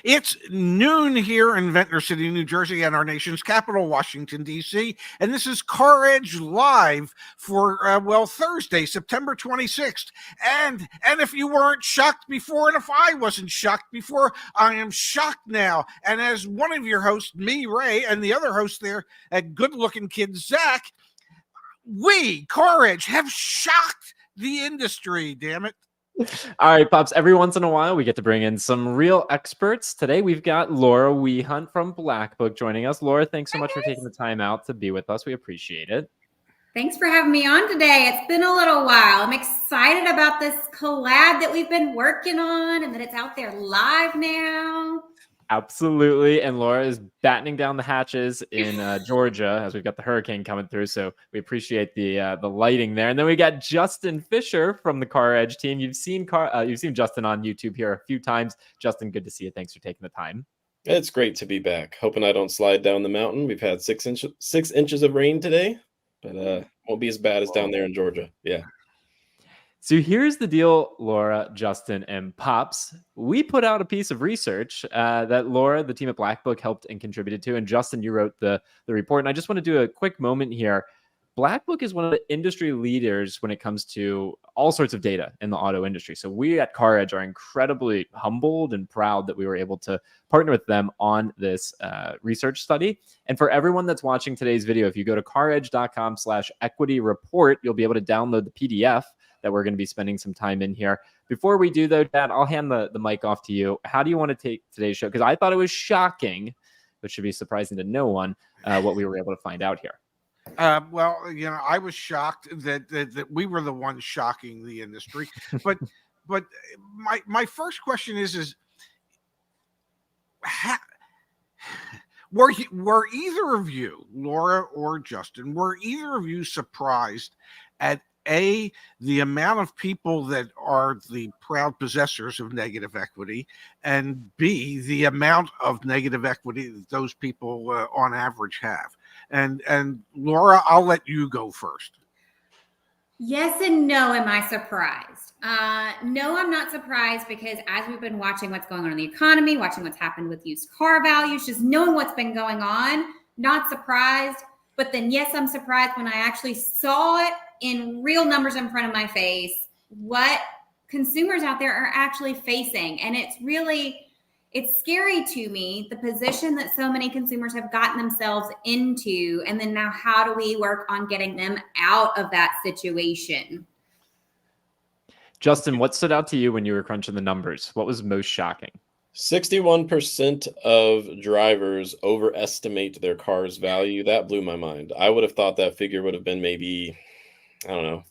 It's noon here in Ventnor City, New Jersey, and our nation's capital, Washington, D.C. And this is CarEdge Live for, Thursday, September 26th. And if you weren't shocked before, and if I wasn't shocked before, I am shocked now. And as one of your hosts, me, Ray, and the other host there, a good-looking kid, Zach, we, CarEdge, have shocked the industry, damn it. All right, Pops, every once in a while, we get to bring in some real experts. Today, we've got Laura Wehunt from Black Book joining us. Laura, thanks so much for taking the time out to be with us. We appreciate it. Thanks for having me on today. It's been a little while. I'm excited about this collab that we've been working on and that it's out there live now. Absolutely. And Laura is battening down the hatches in Georgia as we've got the hurricane coming through. So we appreciate the lighting there. And then we got Justin Fisher from the CarEdge team. You've seen Justin on YouTube here a few times. Justin, good to see you. Thanks for taking the time. It's great to be back. Hoping I don't slide down the mountain. We've had 6 inches of rain today, but won't be as bad as down there in Georgia. Yeah. So here's the deal, Laura, Justin, and Pops. We put out a piece of research that Laura, the team at Black Book, helped and contributed to. And Justin, you wrote the report. And I just want to do a quick moment here. Black Book is one of the industry leaders when it comes to all sorts of data in the auto industry. So we at CarEdge are incredibly humbled and proud that we were able to partner with them on this research study. And for everyone that's watching today's video, if you go to caredge.com/equity report, you'll be able to download the PDF that we're going to be spending some time in here. Before we do, though, Dad, I'll hand the mic off to you. How do you want to take today's show? Because I thought it was shocking, but should be surprising to no one, what we were able to find out here. I was shocked that we were the ones shocking the industry. But my first question is were either of you, Laura or Justin, were either of you surprised at the amount of people that are the proud possessors of negative equity, and B, the amount of negative equity that those people on average have? And Laura, I'll let you go first. Yes and no. Am I surprised? No, I'm not surprised, because as we've been watching what's going on in the economy, watching what's happened with used car values, just knowing what's been going on, not surprised. But then, yes, I'm surprised when I actually saw it in real numbers in front of my face, what consumers out there are actually facing. And it's scary to me, the position that so many consumers have gotten themselves into. And then now, how do we work on getting them out of that situation? Justin, what stood out to you when you were crunching the numbers? What was most shocking? 61% of drivers overestimate their car's value. That blew my mind. I would have thought that figure would have been maybe,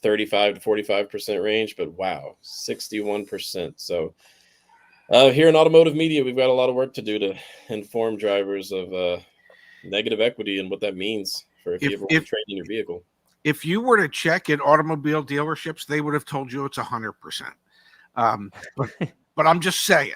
35 to 45% range, but wow, 61%. So here in automotive media, we've got a lot of work to do to inform drivers of negative equity and what that means for if you ever want to trade in your vehicle. If you were to check at automobile dealerships, they would have told you it's 100%. But I'm just saying.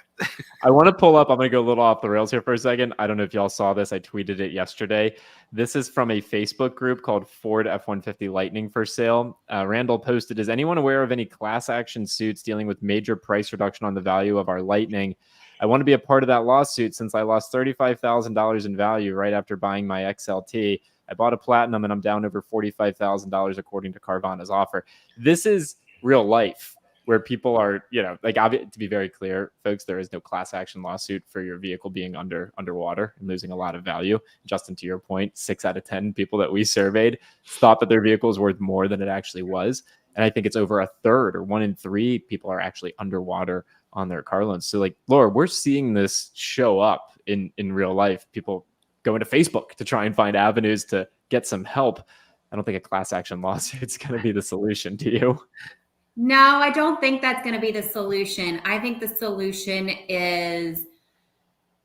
I want to pull up. I'm going to go a little off the rails here for a second. I don't know if y'all saw this. I tweeted it yesterday. This is from a Facebook group called Ford F-150 Lightning for sale. Randall posted, is anyone aware of any class action suits dealing with major price reduction on the value of our Lightning? I want to be a part of that lawsuit since I lost $35,000 in value right after buying my XLT. I bought a Platinum and I'm down over $45,000 according to Carvana's offer. This is real life, where people are, to be very clear, folks, there is no class action lawsuit for your vehicle being underwater and losing a lot of value. Justin, to your point, 6 out of 10 people that we surveyed thought that their vehicle was worth more than it actually was. And I think it's over a third, or 1 in 3 people are actually underwater on their car loans. So Laura, we're seeing this show up in real life. People go into Facebook to try and find avenues to get some help. I don't think a class action lawsuit is going to be the solution, do you? No, I don't think that's going to be the solution. I think the solution is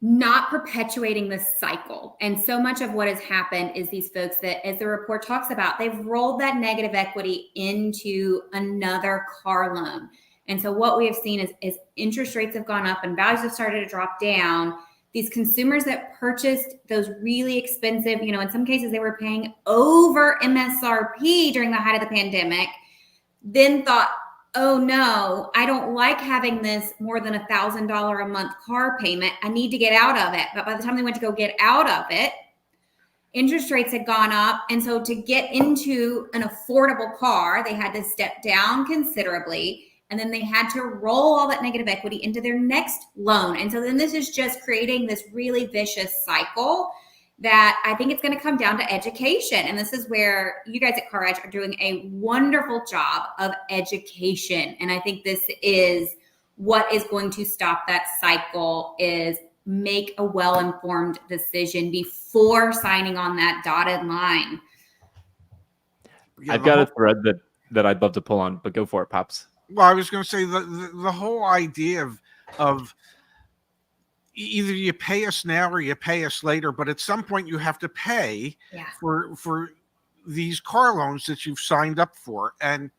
not perpetuating this cycle. And so much of what has happened is these folks that, as the report talks about, they've rolled that negative equity into another car loan. And so what we have seen is interest rates have gone up and values have started to drop down. These consumers that purchased those really expensive, in some cases they were paying over MSRP during the height of the pandemic, then thought, oh no, I don't like having this more than $1,000 a month car payment. I need to get out of it. But by the time they went to go get out of it, interest rates had gone up. And so to get into an affordable car, they had to step down considerably. And then they had to roll all that negative equity into their next loan. And so then this is just creating this really vicious cycle that I think it's going to come down to education. And this is where you guys at CarEdge are doing a wonderful job of education. And I think this is what is going to stop that cycle, is make a well-informed decision before signing on that dotted line. Yeah, I've got a thread that I'd love to pull on, but go for it, Pops. Well, I was going to say the whole idea of either you pay us now or you pay us later, but at some point you have to pay for these car loans that you've signed up for. And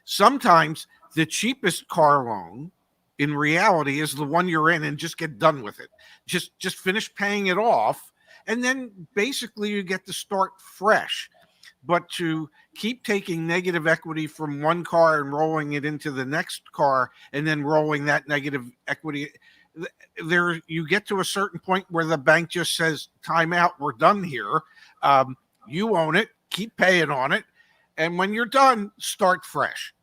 sometimes the cheapest car loan in reality is the one you're in, and just get done with it. Just finish paying it off, and then basically you get to start fresh. But to keep taking negative equity from one car and rolling it into the next car, and then rolling that negative equity, there you get to a certain point where the bank just says, time out, we're done here. You own it, keep paying on it, and when you're done, start fresh.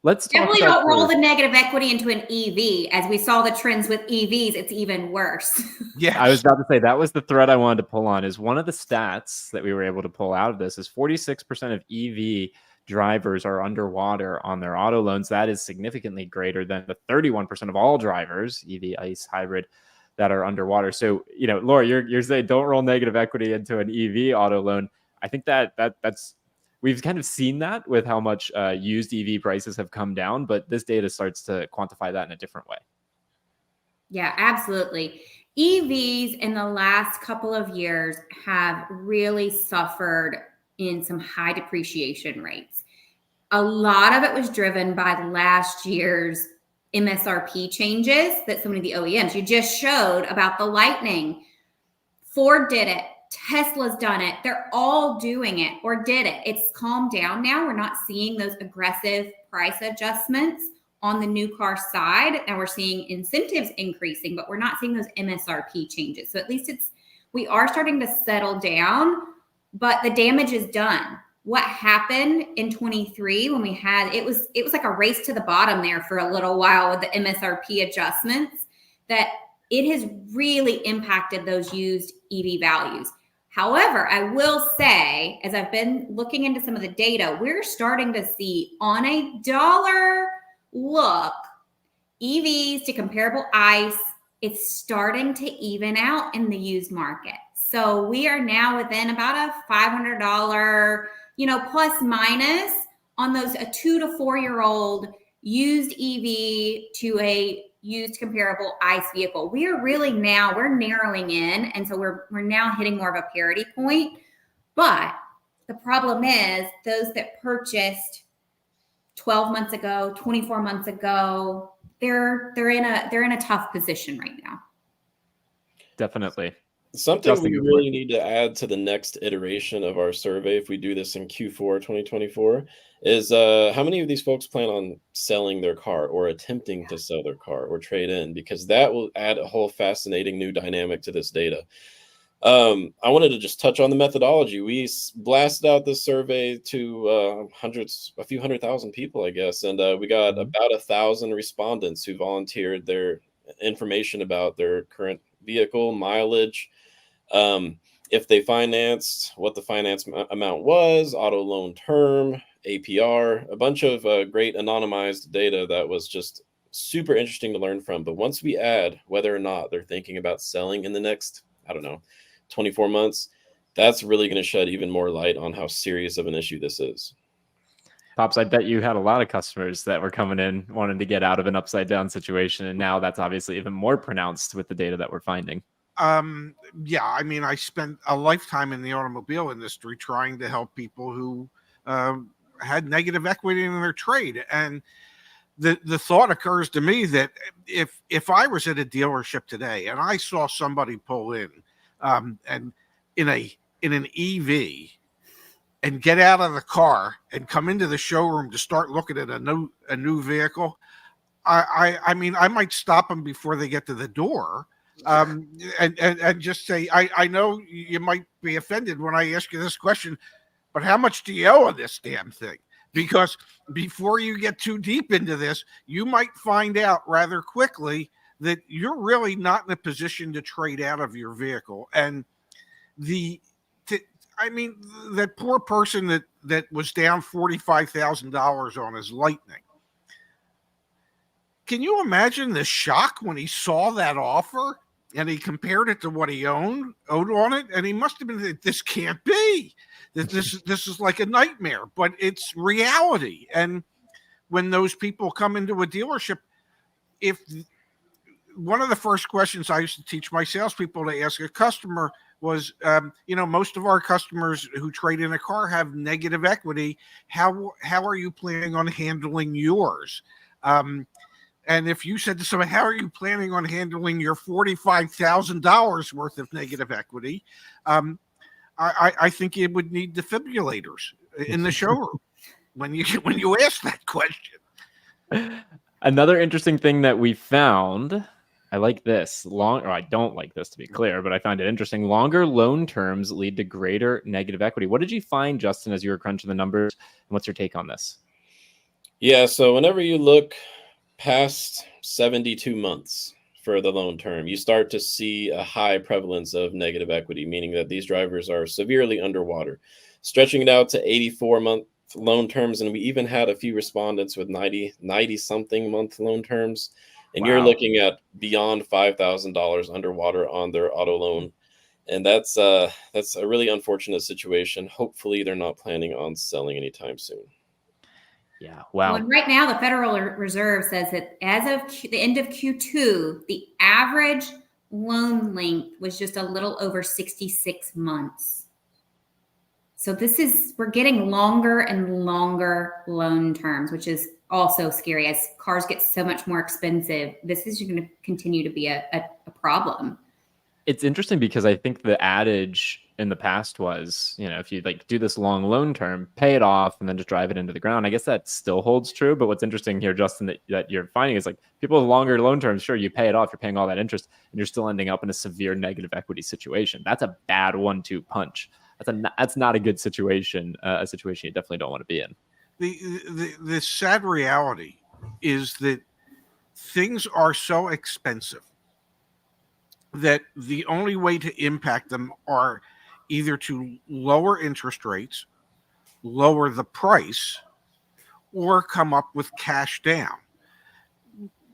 Let's definitely don't roll the negative equity into an EV. As we saw the trends with EVs, it's even worse. Yeah, I was about to say that was the thread I wanted to pull on. Is one of the stats that we were able to pull out of this is 46% of EV drivers are underwater on their auto loans. That is significantly greater than the 31% of all drivers, EV, ICE, hybrid, that are underwater. So, Laura, you're saying don't roll negative equity into an EV auto loan. I think that's we've kind of seen that with how much used EV prices have come down, but this data starts to quantify that in a different way. Yeah, absolutely. EVs in the last couple of years have really suffered in some high depreciation rates. A lot of it was driven by last year's MSRP changes that so many of the OEMs, you just showed about the Lightning. Ford did it. Tesla's done it. They're all doing it or did it. It's calmed down now. We're not seeing those aggressive price adjustments on the new car side. And we're seeing incentives increasing, but we're not seeing those MSRP changes. So at least we are starting to settle down, but the damage is done. What happened in 23 when we had, it was like a race to the bottom there for a little while with the MSRP adjustments, that it has really impacted those used EV values. However, I will say, as I've been looking into some of the data, we're starting to see on a dollar look, EVs to comparable ICE, it's starting to even out in the used market. So we are now within about a $500, plus minus on those a 2 to 4 year old used EV to a used comparable ICE vehicle. We're narrowing in. And so we're now hitting more of a parity point. But the problem is those that purchased 12 months ago, 24 months ago, they're in a tough position right now. Definitely. Something we really need to add to the next iteration of our survey, if we do this in Q4 2024, is how many of these folks plan on selling their car or attempting to sell their car or trade in, because that will add a whole fascinating new dynamic to this data. I wanted to just touch on the methodology. We blasted out this survey to a few 100,000 people, I guess, and we got about 1,000 respondents who volunteered their information about their current vehicle, mileage, if they financed, what the finance amount was, auto loan term, APR, a bunch of great anonymized data that was just super interesting to learn from. But once we add whether or not they're thinking about selling in the next, 24 months, that's really going to shed even more light on how serious of an issue this is. Pops, I bet you had a lot of customers that were coming in wanting to get out of an upside down situation. And now that's obviously even more pronounced with the data that we're finding. Yeah, I spent a lifetime in the automobile industry trying to help people who had negative equity in their trade. And the thought occurs to me that if I was at a dealership today and I saw somebody pull in and in an EV and get out of the car and come into the showroom to start looking at a new vehicle, I mean, I might stop them before they get to the door, and just say, I know you might be offended when I ask you this question, but how much do you owe on this damn thing? Because before you get too deep into this, you might find out rather quickly that you're really not in a position to trade out of your vehicle. And that poor person that was down $45,000 on his Lightning. Can you imagine the shock when he saw that offer and he compared it to what he owed on it? And he must have been, this can't be. This is like a nightmare, but it's reality. And when those people come into a dealership, if one of the first questions I used to teach my salespeople to ask a customer was, most of our customers who trade in a car have negative equity. How are you planning on handling yours? And if you said to someone, how are you planning on handling your $45,000 worth of negative equity? I think you would need defibrillators in the showroom when you ask that question. Another interesting thing that we found, I like this, I don't like this to be clear, but I find it interesting. Longer loan terms lead to greater negative equity. What did you find, Justin, as you were crunching the numbers? And what's your take on this? Yeah, so whenever you look past 72 months for the loan term, you start to see a high prevalence of negative equity, meaning that these drivers are severely underwater, stretching it out to 84-month loan terms. And we even had a few respondents with 90 something month loan terms. And You're looking at beyond $5,000 underwater on their auto loan. And that's a really unfortunate situation. Hopefully they're not planning on selling anytime soon. Yeah. Wow. Well, right now, the Federal Reserve says that as of the end of Q2, the average loan length was just a little over 66 months. So we're getting longer and longer loan terms, which is also scary. As cars get so much more expensive, this is going to continue to be a problem. It's interesting because I think the adage in the past was, if you do this long loan term, pay it off and then just drive it into the ground. I guess that still holds true. But what's interesting here, Justin, that you're finding is people with longer loan terms, sure, you pay it off, you're paying all that interest, and you're still ending up in a severe negative equity situation. That's a bad 1-2 punch. That's not a good situation, a situation you definitely don't want to be in. The sad reality is that things are so expensive that the only way to impact them are either to lower interest rates, lower the price, or come up with cash down.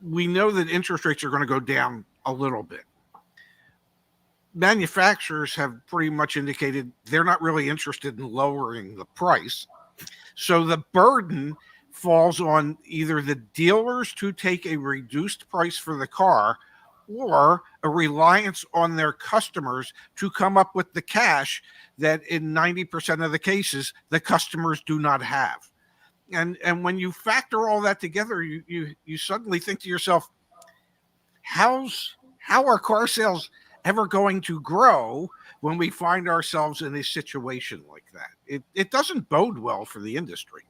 We know that interest rates are going to go down a little bit. Manufacturers have pretty much indicated they're not really interested in lowering the price. So the burden falls on either the dealers to take a reduced price for the car or a reliance on their customers to come up with the cash that in 90% of the cases, the customers do not have. And when you factor all that together, you suddenly think to yourself, how are car sales ever going to grow when we find ourselves in a situation like that? It doesn't bode well for the industry.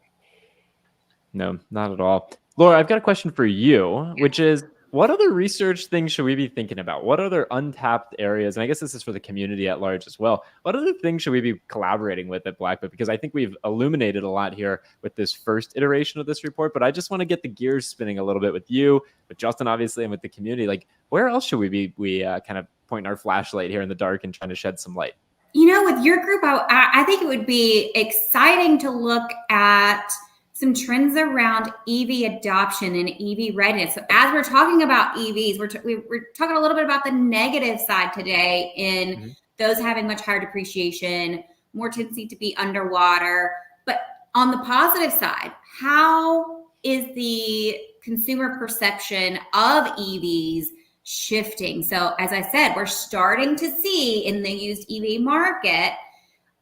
No, not at all. Laura, I've got a question for you, which is, what other research things should we be thinking about? What other untapped areas? And I guess this is for the community at large as well. What other things should we be collaborating with at Black Book? Because I think we've illuminated a lot here with this first iteration of this report, but I just want to get the gears spinning a little bit with you, with Justin, obviously, and with the community. Where else should we be kind of pointing our flashlight here in the dark and trying to shed some light? With your group, I think it would be exciting to look at some trends around EV adoption and EV readiness. So as we're talking about EVs, we're talking a little bit about the negative side today in those having much higher depreciation, more tendency to be underwater. But on the positive side, how is the consumer perception of EVs shifting? So as I said, we're starting to see in the used EV market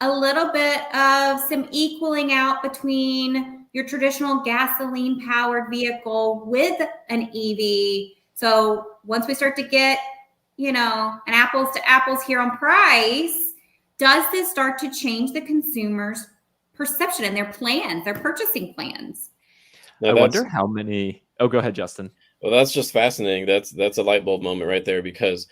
a little bit of some equaling out between your traditional gasoline powered vehicle with an EV. So once we start to get, an apples to apples here on price, does this start to change the consumer's perception and their plans, their purchasing plans. Now, I wonder how many. Oh, go ahead, Justin. Well, that's just fascinating. That's a light bulb moment right there, because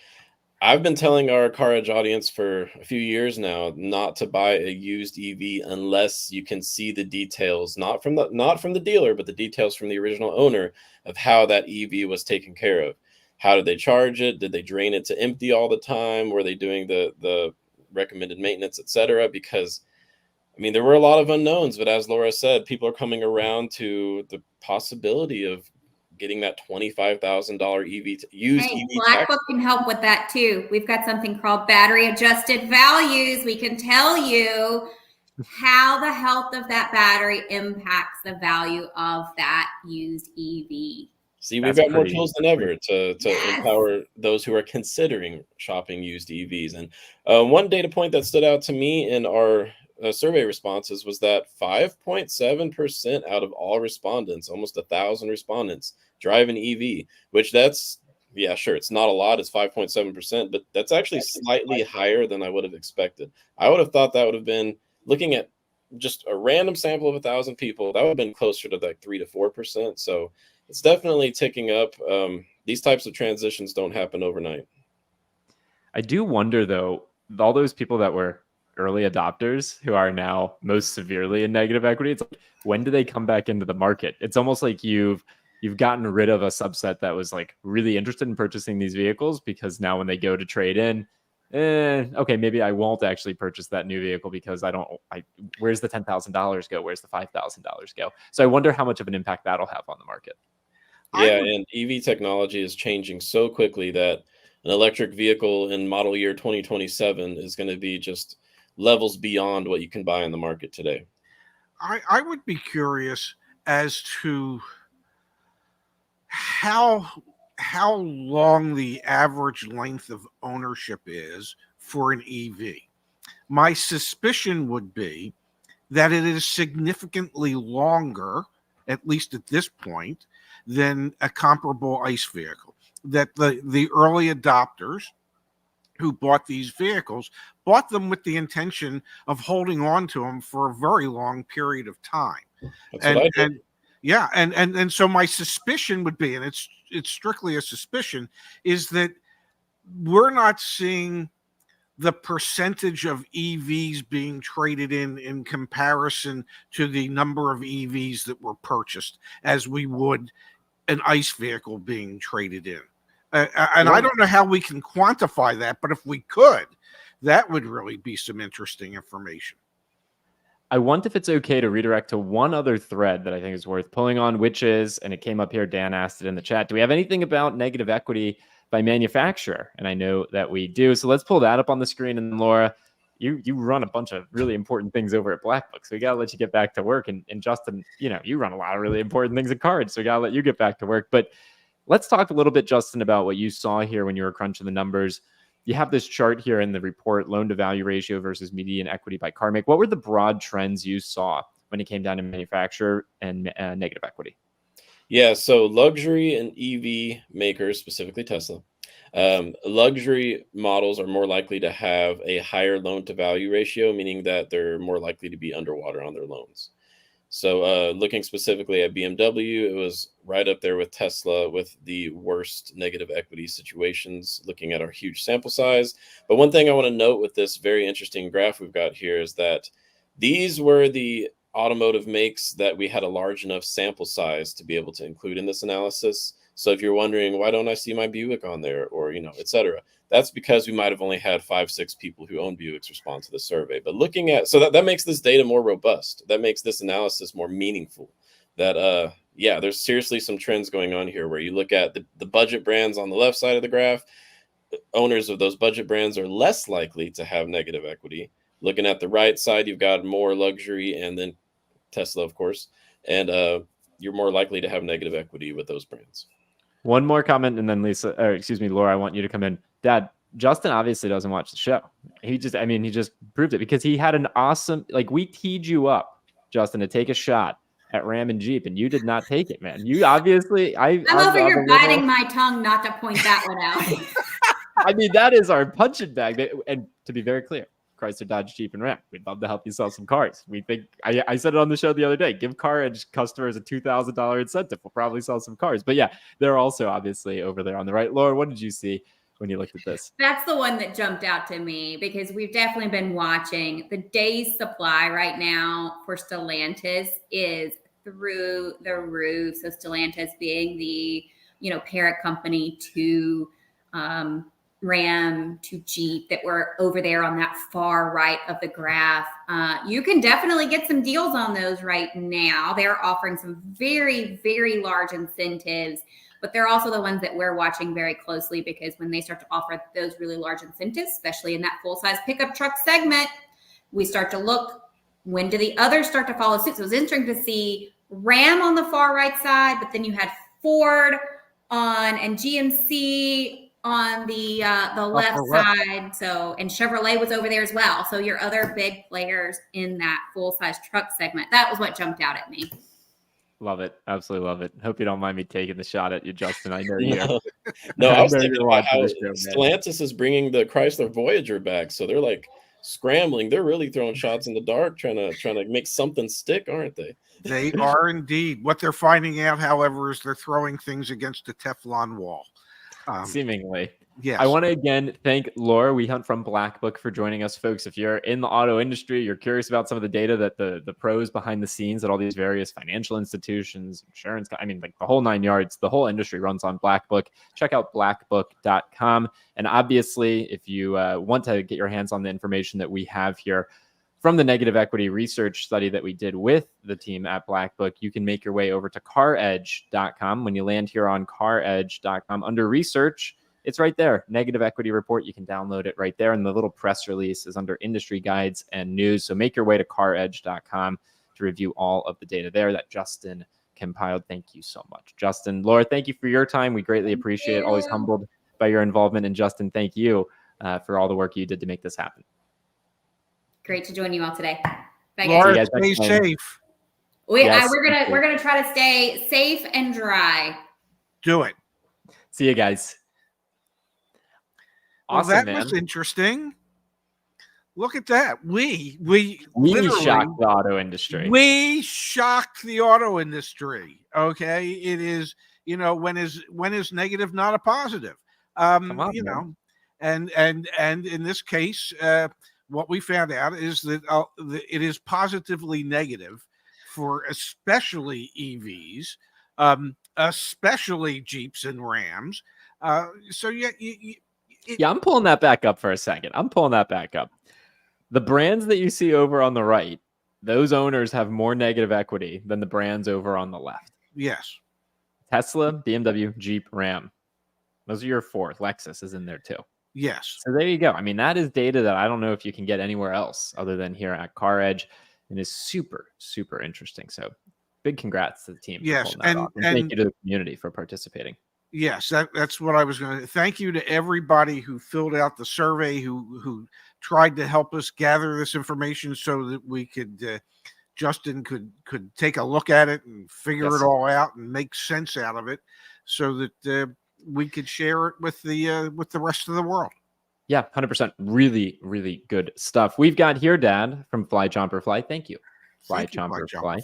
I've been telling our CarEdge audience for a few years now not to buy a used EV unless you can see the details, not from the dealer, but the details from the original owner of how that EV was taken care of. How did they charge it? Did they drain it to empty all the time? Were they doing the recommended maintenance, etc.? Because I mean, there were a lot of unknowns, but as Laura said, people are coming around to the possibility of getting that $25,000 used Hey, EV Black tax. Book can help with that too. We've got something called battery adjusted values. We can tell you how the health of that battery impacts the value of that used EV. See, we've That's got more pretty- tools than ever to Yes. empower those who are considering shopping used EVs. And one data point that stood out to me in our survey responses was that 5.7% out of all respondents, almost 1,000 respondents, drive an EV, which yeah, sure, it's not a lot, it's 5.7%, but that's actually slightly higher than I would have expected. I would have thought that would have been, looking at just a random sample of 1,000 people, that would have been closer to like 3 to 4%. So it's definitely ticking up. These types of transitions don't happen overnight. I do wonder, though, all those people that were early adopters who are now most severely in negative equity, it's like, when do they come back into the market? It's almost like you've gotten rid of a subset that was like really interested in purchasing these vehicles, because now when they go to trade in, okay, maybe I won't actually purchase that new vehicle because where's the $10,000 go? Where's the $5,000 go? So I wonder how much of an impact that'll have on the market. Yeah, and EV technology is changing so quickly that an electric vehicle in model year 2027 is going to be just levels beyond what you can buy in the market today. I would be curious as to how long the average length of ownership is for an EV. My suspicion would be that it is significantly longer, at least at this point, than a comparable ICE vehicle. That the early adopters who bought these vehicles bought them with the intention of holding on to them for a very long period of time. That's what I did. And so my suspicion would be, and it's strictly a suspicion, is that we're not seeing the percentage of EVs being traded in comparison to the number of EVs that were purchased as we would an ICE vehicle being traded in. And I don't know how we can quantify that, but if we could, that would really be some interesting information. I wonder if it's okay to redirect to one other thread that I think is worth pulling on, which is, and it came up here, Dan asked it in the chat, do we have anything about negative equity by manufacturer? And I know that we do. So let's pull that up on the screen. And Laura, you run a bunch of really important things over at Black Book, so we got to let you get back to work. And Justin, you run a lot of really important things at CarEdge, so we got to let you get back to work. But let's talk a little bit, Justin, about what you saw here when you were crunching the numbers. You have this chart here in the report, loan to value ratio versus median equity by car make. What were the broad trends you saw when it came down to manufacturer and negative equity? Yeah, so luxury and EV makers, specifically Tesla, luxury models are more likely to have a higher loan to value ratio, meaning that they're more likely to be underwater on their loans. So looking specifically at BMW, it was right up there with Tesla with the worst negative equity situations, looking at our huge sample size. But one thing I want to note with this very interesting graph we've got here is that these were the automotive makes that we had a large enough sample size to be able to include in this analysis. So if you're wondering, why don't I see my Buick on there, or, et cetera, that's because we might have only had 5-6 people who own Buicks respond to the survey. But looking at, so that makes this data more robust. That makes this analysis more meaningful. That, there's seriously some trends going on here where you look at the budget brands on the left side of the graph. Owners of those budget brands are less likely to have negative equity. Looking at the right side, you've got more luxury and then Tesla, of course. And you're more likely to have negative equity with those brands. One more comment, and then Laura, I want you to come in. Dad, Justin obviously doesn't watch the show. He just proved it because he had an awesome, we teed you up, Justin, to take a shot at Ram and Jeep, and you did not take it, man. You obviously, I'm over here biting my tongue not to point that one out. I mean, that is our punching bag. And to be very clear, Chrysler, Dodge, Jeep, and Ram. We'd love to help you sell some cars. We think I said it on the show the other day. Give CarEdge customers a $2,000 incentive. We'll probably sell some cars. But yeah, they're also obviously over there on the right. Laura, what did you see when you looked at this? That's the one that jumped out to me because we've definitely been watching. The day's supply right now for Stellantis is through the roof. So Stellantis being the, parent company to Ram, to Jeep, that were over there on that far right of the graph. You can definitely get some deals on those right now. They're offering some very, very large incentives, but they're also the ones that we're watching very closely because when they start to offer those really large incentives, especially in that full-size pickup truck segment, we start to look, when do the others start to follow suit? So it was interesting to see Ram on the far right side, but then you had Ford and GMC on the left side. So, and Chevrolet was over there as well. So your other big players in that full-size truck segment. That was what jumped out at me. Love it. Absolutely love it. Hope you don't mind me taking the shot at you, Justin. I know you. No, I was know thinking you're about watching how this show, man. Stellantis is bringing the Chrysler Voyager back. So they're like scrambling. They're really throwing shots in the dark, trying to make something stick, aren't they? They are indeed. What they're finding out, however, is they're throwing things against a Teflon wall. Seemingly. Yes. I want to again thank Laura Wehunt from Black Book for joining us, folks. If you're in the auto industry, you're curious about some of the data that the pros behind the scenes at all these various financial institutions, insurance, like the whole 9 yards, the whole industry runs on Black Book. Check out blackbook.com. And obviously, if you want to get your hands on the information that we have here from the negative equity research study that we did with the team at Black Book, you can make your way over to CarEdge.com. When you land here on CarEdge.com under research, it's right there. Negative equity report. You can download it right there. And the little press release is under industry guides and news. So make your way to CarEdge.com to review all of the data there that Justin compiled. Thank you so much, Justin. Laura, thank you for your time. We greatly appreciate it. Always humbled by your involvement. And Justin, thank you for all the work you did to make this happen. Great to join you all today. Bye, Laura, guys. stay safe. We're gonna try to stay safe and dry. Do it. See you guys. Well, Awesome, that man. was interesting. Look at that. We shocked the auto industry. We shocked the auto industry. Okay. It is, when is negative not a positive? Come on, and in this case, what we found out is that it is positively negative for especially EVs, especially Jeeps and Rams. I'm pulling that back up for a second. The brands that you see over on the right, those owners have more negative equity than the brands over on the left. Yes. Tesla, BMW, Jeep, Ram. Those are your four. Lexus is in there too. Yes. So there you go. That is data that I don't know if you can get anywhere else other than here at CarEdge, and is super, super interesting. So big congrats to the team. Yes. And thank you to the community for participating. Yes, that's what I was going to. Thank you to everybody who filled out the survey, who tried to help us gather this information so that we could, Justin could take a look at it and figure it all out and make sense out of it, so that we could share it with the rest of the world. Yeah, 100%. Really, really good stuff. We've got here, Dad, from Fly Chomper Fly. Thank you, Fly Chomper Fly.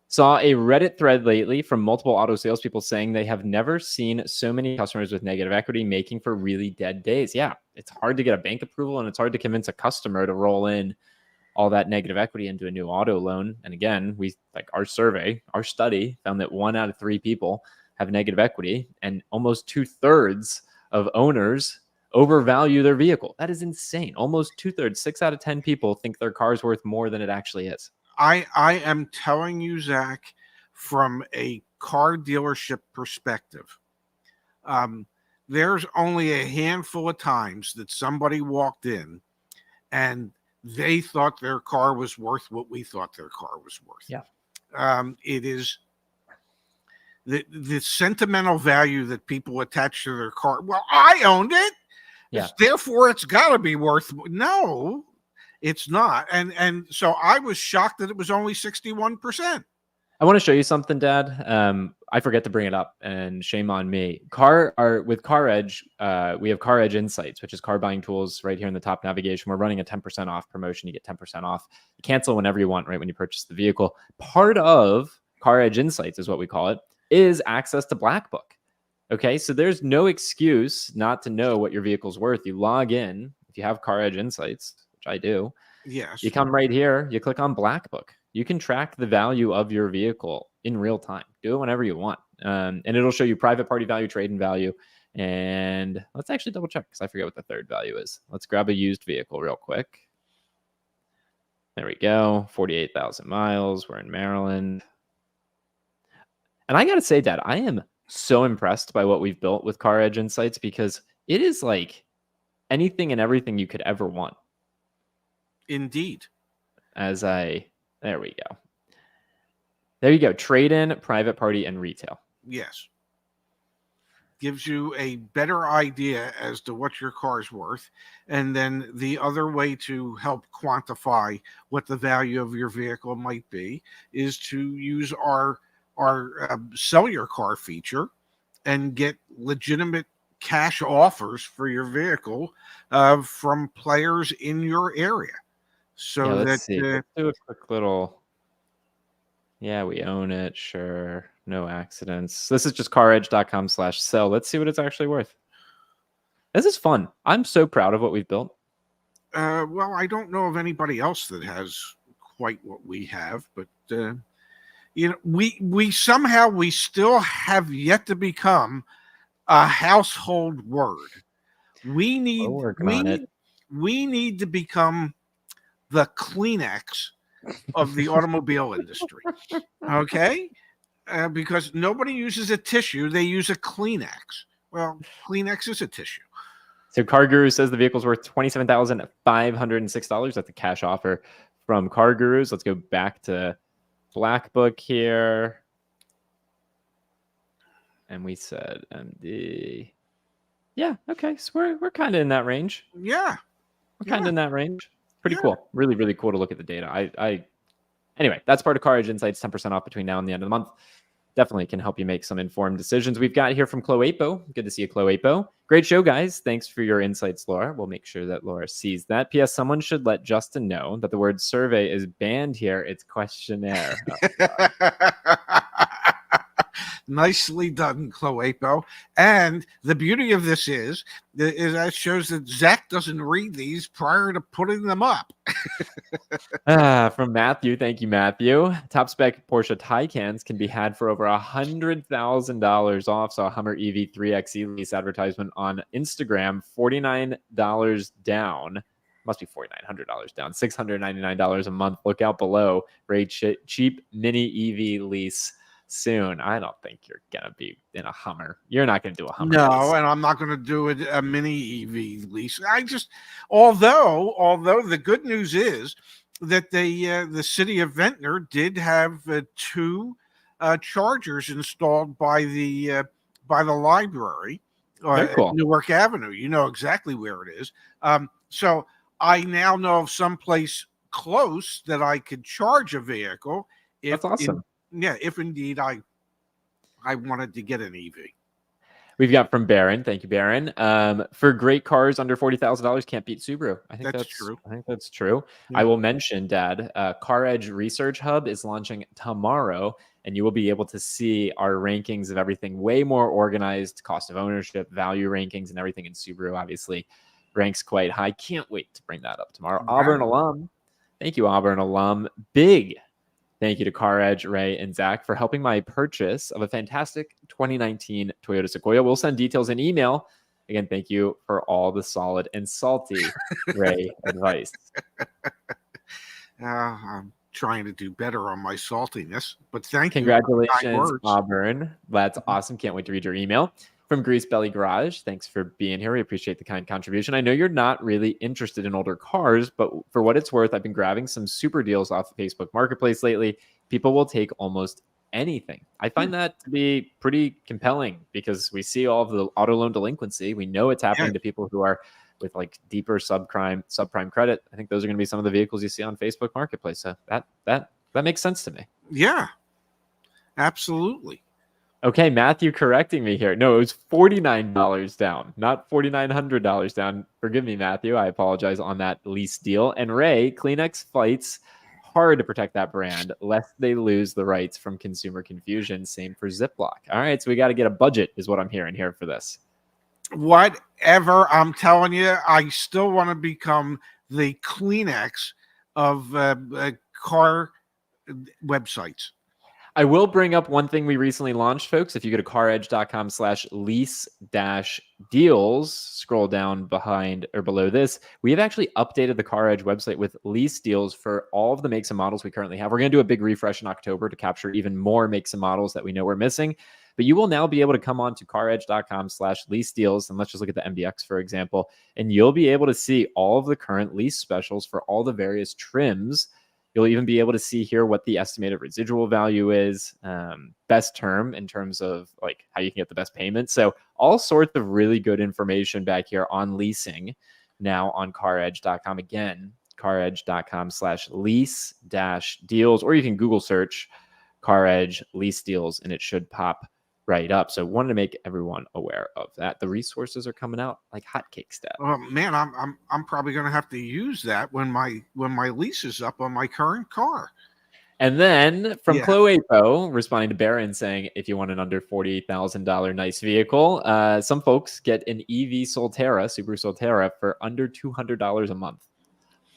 Saw a Reddit thread lately from multiple auto salespeople saying they have never seen so many customers with negative equity making for really dead days. Yeah, it's hard to get a bank approval, and it's hard to convince a customer to roll in all that negative equity into a new auto loan. And again, our study found that 1 out of 3 people have negative equity, and almost 2/3 of owners overvalue their vehicle. That is insane. Almost 2/3, 6 out of 10 people think their car's worth more than it actually is. I am telling you, Zach, from a car dealership perspective, there's only a handful of times that somebody walked in and they thought their car was worth what we thought their car was worth. Yeah. It is the sentimental value that people attach to their car. Well, I owned it. Yeah. Therefore, it's got to be worth. No, it's not. And so I was shocked that it was only 61%. I want to show you something, Dad. I forget to bring it up, and shame on me. With CarEdge, we have CarEdge Insights, which is car buying tools right here in the top navigation. We're running a 10% off promotion. You get 10% off. You cancel whenever you want, right when you purchase the vehicle. Part of CarEdge Insights is what we call it, is access to Black Book. Okay, so there's no excuse not to know what your vehicle's worth. You log in, if you have CarEdge Insights, which I do. Yes. You come right here, you click on Black Book. You can track the value of your vehicle in real time. Do it whenever you want. And it'll show you private party value, trade-in value. And let's actually double check because I forget what the third value is. Let's grab a used vehicle real quick. There we go. 48,000 miles. We're in Maryland. And I got to say, Dad, I am so impressed by what we've built with CarEdge Insights because it is like anything and everything you could ever want. Indeed. There we go. There you go. Trade-in, private party, and retail. Yes. Gives you a better idea as to what your car's worth. And then the other way to help quantify what the value of your vehicle might be is to use our sell your car feature and get legitimate cash offers for your vehicle from players in your area. So let's see. Let's do a quick little. Yeah, we own it. Sure. No accidents. This is just caredge.com/sell. Let's see what it's actually worth. This is fun. I'm so proud of what we've built. Well, I don't know of anybody else that has quite what we have, but we still have yet to become a household word. We need to become the Kleenex of the automobile industry. Okay? Because nobody uses a tissue, they use a Kleenex. Well, Kleenex is a tissue. So Car Guru says the vehicle's worth $27,506. That's a cash offer from Car Gurus. Let's go back to Black Book here. And we said MD. Yeah, okay. So we're kind of in that range. Yeah. We're kind of in that range. Pretty cool. Really, really cool to look at the data. Anyway, that's part of CarEdge Insights, 10% off between now and the end of the month. Definitely can help you make some informed decisions. We've got here from Cloapo. Good to see you, Cloapo. Great show, guys. Thanks for your insights, Laura. We'll make sure that Laura sees that. P.S. Someone should let Justin know that the word survey is banned here. It's questionnaire. Nicely done, Cloapo. And the beauty of this is that shows that Zach doesn't read these prior to putting them up. From Matthew. Thank you, Matthew. Top spec Porsche Taycans can be had for over $100,000 off. So a Hummer EV 3XE lease advertisement on Instagram, $49 down. Must be $4,900 down. $699 a month. Look out below. Rate cheap mini EV lease soon. I don't think you're gonna be in a Hummer. You're not gonna do a Hummer. No, lease. and I'm not going to do a mini EV lease. Although the good news is that the city of Ventnor did have 2 chargers installed by the library, cool. at Newark Avenue. You know exactly where it is. So I now know of some place close that I could charge a vehicle. That's awesome. If indeed I wanted to get an EV. We've got from Baron. Thank you, Baron. For great cars under $40,000, can't beat Subaru. I think that's true. I think that's true. Yeah. I will mention, Dad, CarEdge Research Hub is launching tomorrow, and you will be able to see our rankings of everything way more organized, cost of ownership, value rankings, and everything in Subaru, obviously, ranks quite high. Can't wait to bring that up tomorrow. Wow. Auburn alum. Thank you, Auburn alum. Big thank you to CarEdge, Ray, and Zach for helping my purchase of a fantastic 2019 Toyota Sequoia. We'll send details in email. Again, thank you for all the solid and salty Ray advice. I'm trying to do better on my saltiness, but thank you. Congratulations, Auburn. That's awesome. Can't wait to read your email. From Grease Belly Garage, thanks for being here. We appreciate the kind contribution. I know you're not really interested in older cars, but for what it's worth, I've been grabbing some super deals off the Facebook Marketplace lately. People will take almost anything. I find that to be pretty compelling because we see all of the auto loan delinquency. We know it's happening to people who are with like deeper subprime credit. I think those are going to be some of the vehicles you see on Facebook Marketplace. So that makes sense to me. Yeah. Absolutely. Okay, Matthew correcting me here. No, it was $49 down, not $4,900 down. Forgive me, Matthew. I apologize on that lease deal. And Ray, Kleenex fights hard to protect that brand, lest they lose the rights from consumer confusion. Same for Ziploc. All right, so we got to get a budget, is what I'm hearing here for this. Whatever, I'm telling you, I still want to become the Kleenex of car websites. I will bring up one thing we recently launched, folks. If you go to caredge.com/lease-deals, scroll down behind or below this, we have actually updated the CarEdge website with lease deals for all of the makes and models we currently have. We're going to do a big refresh in October to capture even more makes and models that we know we're missing. But you will now be able to come on to caredge.com/lease-deals, and let's just look at the MDX, for example, and you'll be able to see all of the current lease specials for all the various trims. You'll even be able to see here what the estimated residual value is, best term in terms of like how you can get the best payment. So all sorts of really good information back here on leasing now on caredge.com. Again, caredge.com/lease-deals, or you can Google search CarEdge lease deals and it should pop right up. So wanted to make everyone aware of that. The resources are coming out like hotcakes, Dad. Oh man, I'm probably going to have to use that when my lease is up on my current car. And then from Chloe Poe responding to Barron saying, if you want an under $48,000 nice vehicle, some folks get an EV Solterra, Subaru Solterra, for under $200 a month.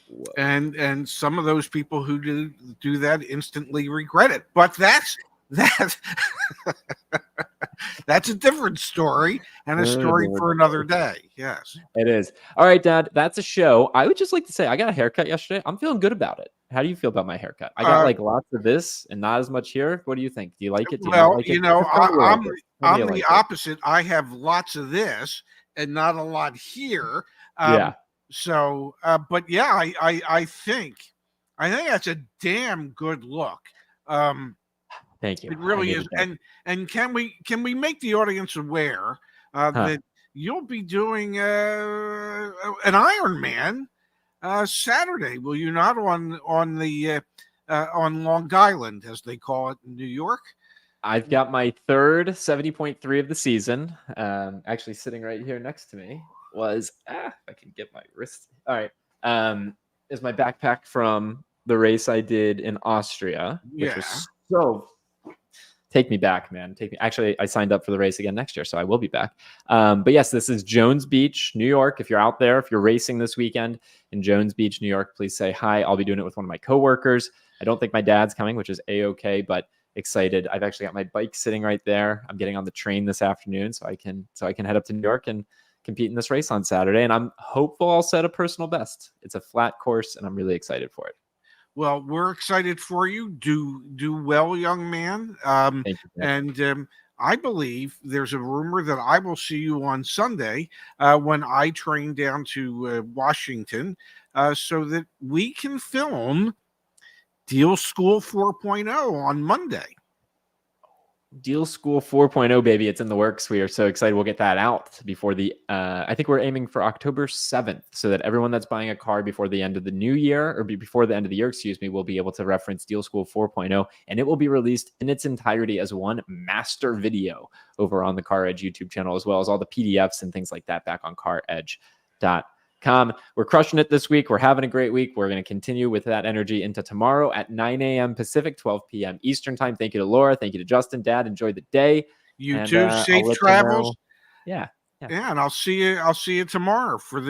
Whoa. And some of those people who do that instantly regret it. But that's that's a different story and a story for another day. Yes, it is. All right, Dad, that's a show. I would just like to say I got a haircut yesterday. I'm feeling good about it. How do you feel about my haircut? I got like lots of this and not as much here. What do you think? Do you like it? Do you well, like it? I'm the opposite. I have lots of this and not a lot here. Yeah. So, but yeah, I think that's a damn good look. Thank you. It really is. And can we make the audience aware that you'll be doing an Ironman Saturday? Will you not on Long Island, as they call it in New York? I've got my third 70.3 of the season. Actually, sitting right here next to me was if I can get my wrist. All right, is my backpack from the race I did in Austria, which was so. Take me back, man. Take me. Actually, I signed up for the race again next year, so I will be back. But yes, this is Jones Beach, New York. If you're out there, if you're racing this weekend in Jones Beach, New York, please say hi. I'll be doing it with one of my coworkers. I don't think my dad's coming, which is a-okay, but excited. I've actually got my bike sitting right there. I'm getting on the train this afternoon, so I can head up to New York and compete in this race on Saturday. And I'm hopeful I'll set a personal best. It's a flat course, and I'm really excited for it. Well, we're excited for you. Do well, young man. Thank you, and I believe there's a rumor that I will see you on Sunday when I train down to Washington so that we can film Deal School 4.0 on Monday. Deal School 4.0, baby. It's in the works. We are so excited. We'll get that out before the, I think we're aiming for October 7th so that everyone that's buying a car before the end of the new year or before the end of the year, will be able to reference Deal School 4.0, and it will be released in its entirety as one master video over on the CarEdge YouTube channel, as well as all the PDFs and things like that back on caredge.com. We're crushing it this week. We're having a great week. We're going to continue with that energy into tomorrow at 9 a.m. Pacific, 12 p.m. Eastern time. Thank you to Laura. Thank you to Justin. Dad, enjoy the day. You too. Safe travels. Yeah. And I'll see you tomorrow for the